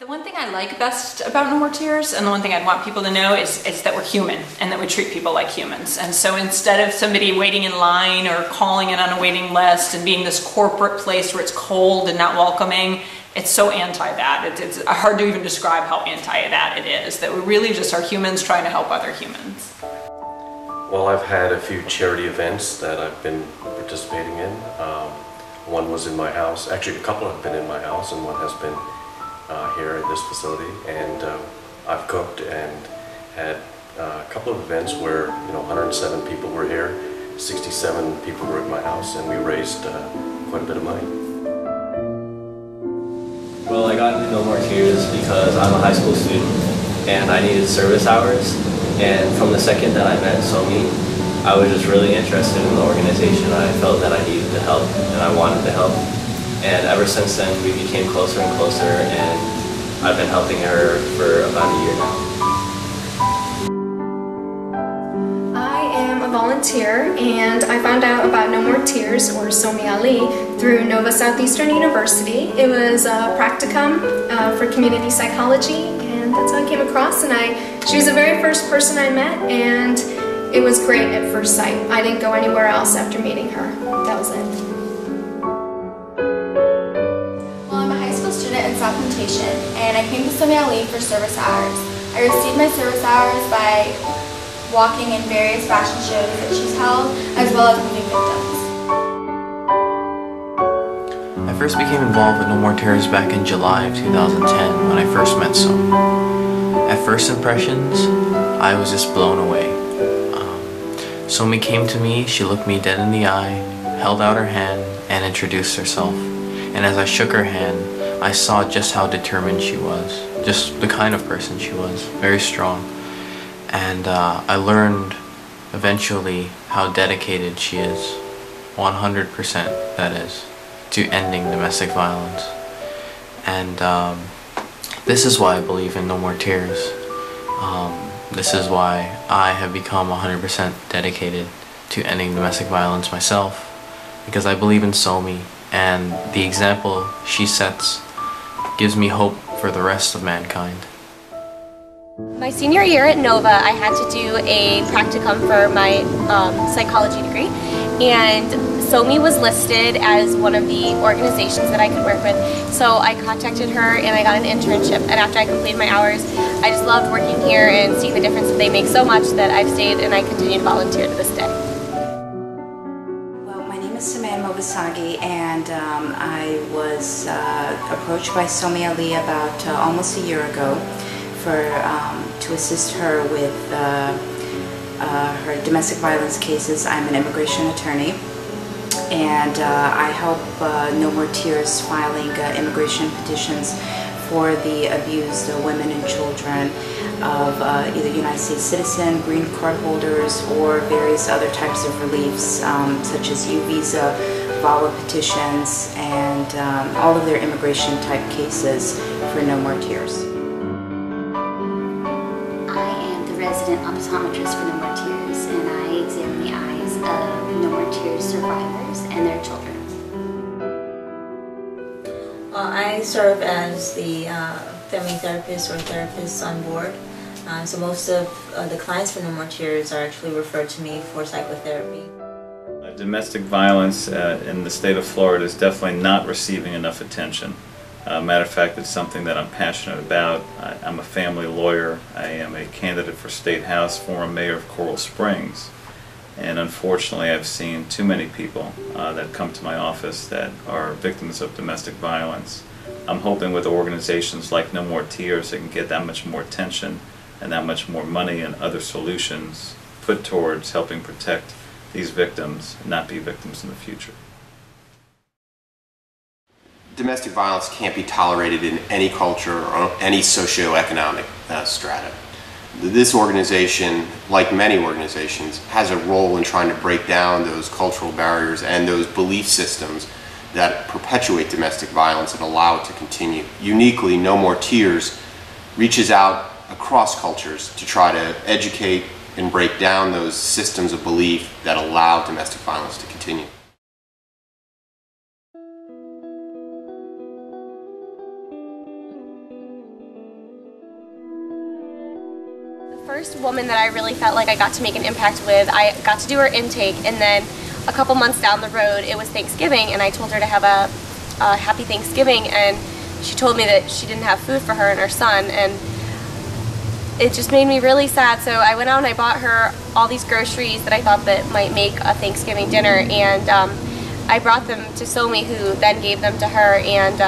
one thing I like best about No More Tears, and the one thing I'd want people to know is that we're human and that we treat people like humans. And so instead of somebody waiting in line or calling in on a waiting list and being this corporate place where it's cold and not welcoming, it's so anti that. It's hard to even describe how anti that it is, that we really just are humans trying to help other humans. Well, I've had a few charity events that I've been participating in. One was in my house. Actually, a couple have been in my house, and one has been here at this facility. And I've cooked and had a couple of events where 107 people were here, 67 people were at my house, and we raised quite a bit of money. Well, I got into No More Tears because I'm a high school student and I needed service hours. And from the second that I met Somi, I was just really interested in the organization. I felt that I needed the help and I wanted the help. And ever since then, we became closer and closer, and I've been helping her for about a year now. I am a volunteer, and I found out about No More Tears, or Somi Ali, through Nova Southeastern University. It was a practicum for community psychology, and that's how I came across. And she was the very first person I met, and it was great at first sight. I didn't go anywhere else after meeting her. That was it. In supplementation, and I came to Somi Ali for service hours. I received my service hours by walking in various fashion shows that she's held, as well as moving victims. I first became involved with No More Tears back in July of 2010 when I first met Somi. At first impressions, I was just blown away. Somi came to me, she looked me dead in the eye, held out her hand, and introduced herself. And as I shook her hand, I saw just how determined she was, just the kind of person she was, very strong. And I learned eventually how dedicated she is, 100% that is, to ending domestic violence. And this is why I believe in No More Tears. This is why I have become 100% dedicated to ending domestic violence myself, because I believe in Somi, and the example she sets gives me hope for the rest of mankind. My senior year at Nova, I had to do a practicum for my psychology degree, and Somi was listed as one of the organizations that I could work with. So I contacted her and I got an internship, and after I completed my hours, I just loved working here and seeing the difference that they make so much that I've stayed and I continue to volunteer to this day. And I was approached by Somi Ali about almost a year ago to assist her with her domestic violence cases. I'm an immigration attorney, and I help No More Tears filing immigration petitions for the abused women and children of either United States citizen, green card holders, or various other types of reliefs such as U-Visa, VAWA petitions, and all of their immigration type cases for No More Tears. I am the resident optometrist for No More Tears, and I examine the eyes of No More Tears survivors and their children. I serve as the family therapist or therapist on board. So most of the clients for No More Tears are actually referred to me for psychotherapy. Domestic violence in the state of Florida is definitely not receiving enough attention. Matter of fact, it's something that I'm passionate about. I'm a family lawyer. I am a candidate for State House, former mayor of Coral Springs. And unfortunately, I've seen too many people that come to my office that are victims of domestic violence. I'm hoping with organizations like No More Tears, they can get that much more attention and that much more money and other solutions put towards helping protect these victims and not be victims in the future. Domestic violence can't be tolerated in any culture or any socioeconomic strata. This organization, like many organizations, has a role in trying to break down those cultural barriers and those belief systems that perpetuate domestic violence and allow it to continue. Uniquely, No More Tears reaches out across cultures to try to educate and break down those systems of belief that allow domestic violence to continue. first woman that I really felt like I got to make an impact with, I got to do her intake, and then a couple months down the road it was Thanksgiving, and I told her to have a happy Thanksgiving, and she told me that she didn't have food for her and her son, and it just made me really sad. So I went out and I bought her all these groceries that I thought that might make a Thanksgiving dinner, and I brought them to Somi, who then gave them to her, and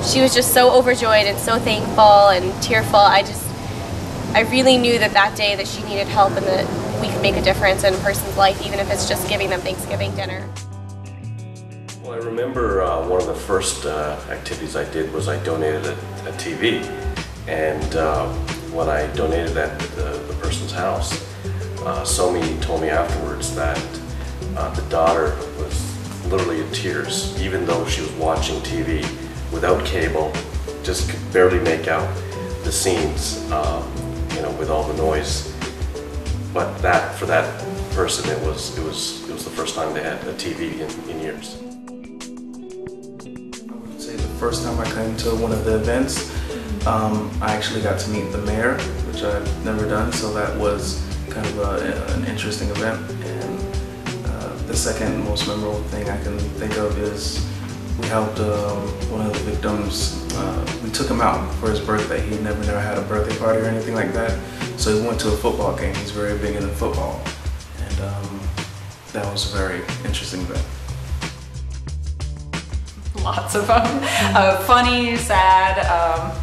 she was just so overjoyed and so thankful and tearful. I really knew that that day that she needed help and that we could make a difference in a person's life, even if it's just giving them Thanksgiving dinner. Well, I remember one of the first activities I did was I donated a TV, and when I donated that to the person's house, Somi told me afterwards that the daughter was literally in tears, even though she was watching TV without cable, just could barely make out the scenes, you know, with all the noise. But for that person, it was the first time they had a TV in years. I would say the first time I came to one of the events, I actually got to meet the mayor, which I've never done, so that was kind of an interesting event. And the second most memorable thing I can think of is we helped one of the victims. We took him out for his birthday. He never had a birthday party or anything like that, so he went to a football game. He's very big into football, and that was a very interesting event. Lots of them. Funny, sad.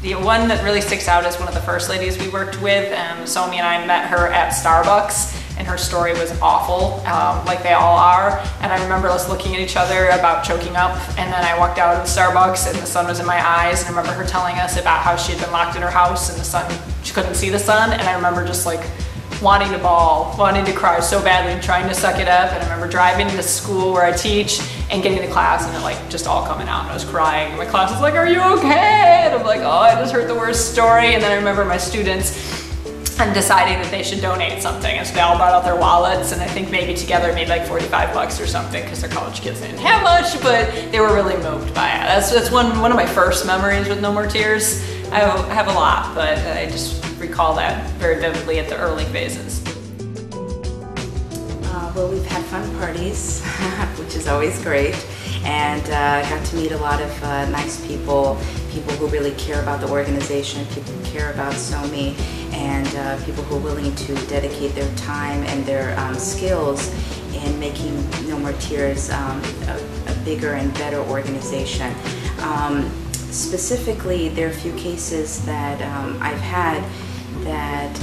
The one that really sticks out is one of the first ladies we worked with, and Somi and I met her at Starbucks, and her story was awful, like they all are. And I remember us looking at each other about choking up, and then I walked out of Starbucks and the sun was in my eyes, and I remember her telling us about how she had been locked in her house and the sun, she couldn't see the sun, and I remember just like wanting to bawl, wanting to cry so badly and trying to suck it up. And I remember driving to school where I teach and getting to class and it like just all coming out, and I was crying, and my class was like, "Are you okay?" And I'm like, "Oh, I just heard the worst story." And then I remember my students and deciding that they should donate something, and so they all brought out their wallets, and I think maybe together made like 45 bucks or something, because their college kids didn't have much, but they were really moved by it. That's one of my first memories with No More Tears. I have a lot, but I just recall that very vividly at the early phases. Well, we've had fun parties, which is always great, and got to meet a lot of nice people who really care about the organization, people who care about Somi, and people who are willing to dedicate their time and their skills in making No More Tears a bigger and better organization. Specifically, there are a few cases that I've had that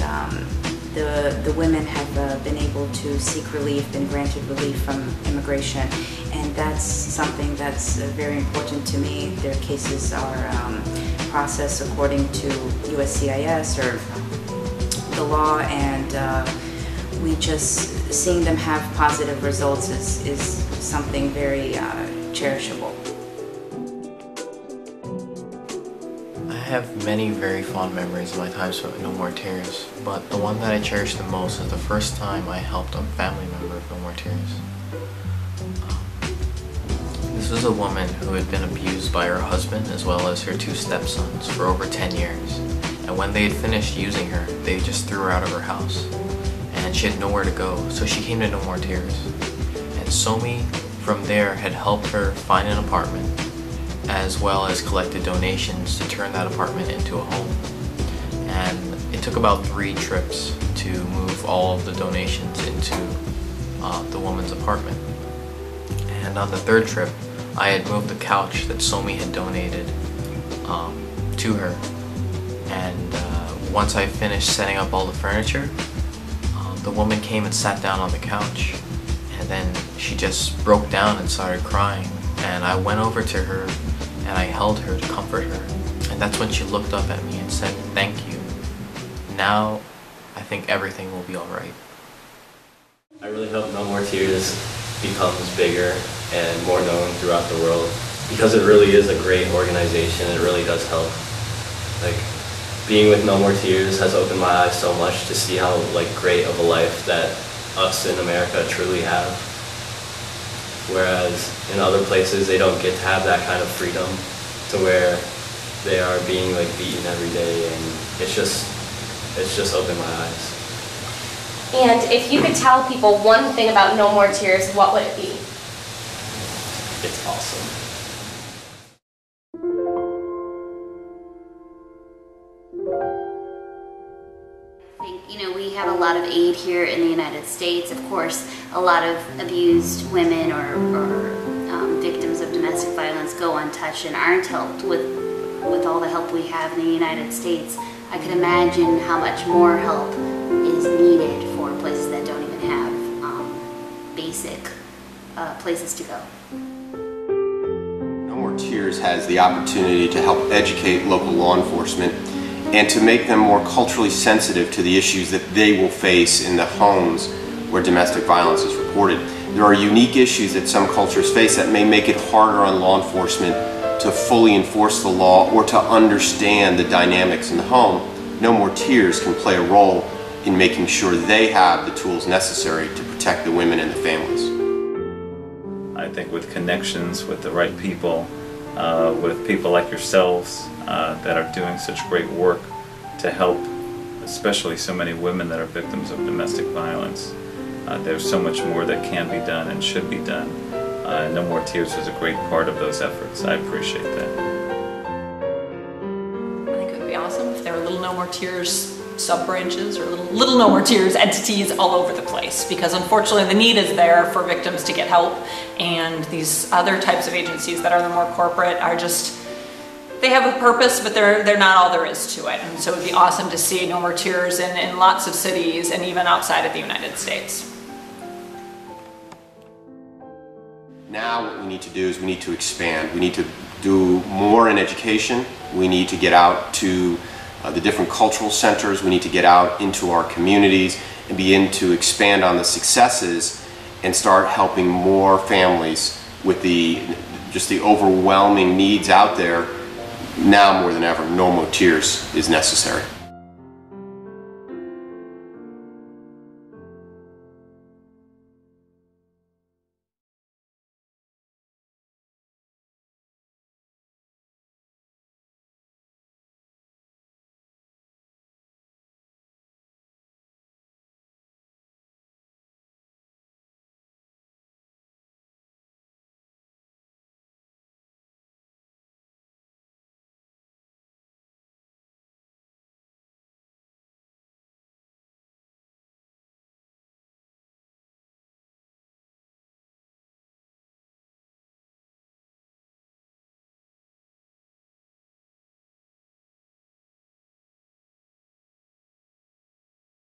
the women have been able to seek relief, been granted relief from immigration, and that's something that's very important to me. Their cases are processed according to USCIS or the law, and we just seeing them have positive results is something very cherishable. I have many very fond memories of my time spent with No More Tears, but the one that I cherish the most is the first time I helped a family member of No More Tears. This was a woman who had been abused by her husband as well as her two stepsons for over 10 years. And when they had finished using her, they just threw her out of her house. And she had nowhere to go, so she came to No More Tears. And Somi, from there, had helped her find an apartment, as well as collected donations to turn that apartment into a home. And it took about 3 trips to move all of the donations into the woman's apartment. And on the 3rd trip, I had moved the couch that Somi had donated to her. And once I finished setting up all the furniture, the woman came and sat down on the couch, and then she just broke down and started crying. And I went over to her and I held her to comfort her. And that's when she looked up at me and said, "Thank you. Now I think everything will be alright." I really hope No More Tears becomes bigger and more known throughout the world, because it really is a great organization. It really does help. Like, being with No More Tears has opened my eyes so much to see how great of a life that us in America truly have. Whereas in other places they don't get to have that kind of freedom, to where they are being beaten every day, and it's just it's just opened my eyes. And if you could tell people one thing about No More Tears, what would it be? It's awesome. I think, we have a lot of aid here in the United States. Of course, a lot of abused women or victims of domestic violence go untouched and aren't helped with all the help we have in the United States. I could imagine how much more help is needed for places that don't even have basic places to go. No More Tears has the opportunity to help educate local law enforcement and to make them more culturally sensitive to the issues that they will face in the homes where domestic violence is reported. There are unique issues that some cultures face that may make it harder on law enforcement to fully enforce the law or to understand the dynamics in the home. No More Tears can play a role in making sure they have the tools necessary to protect the women and the families. I think with connections with the right people, with people like yourselves that are doing such great work to help especially so many women that are victims of domestic violence, there's so much more that can be done and should be done. No More Tears was a great part of those efforts. I appreciate that. I think it would be awesome if there were little No More Tears sub-branches or little No More Tears entities all over the place, because unfortunately the need is there for victims to get help, and these other types of agencies that are the more corporate are just, they have a purpose, but they're not all there is to it. And so it would be awesome to see No More Tears in lots of cities and even outside of the United States. Now what we need to do is we need to expand. We need to do more in education. We need to get out to the different cultural centers. We need to get out into our communities and begin to expand on the successes and start helping more families with just the overwhelming needs out there. Now more than ever, No More Tears is necessary.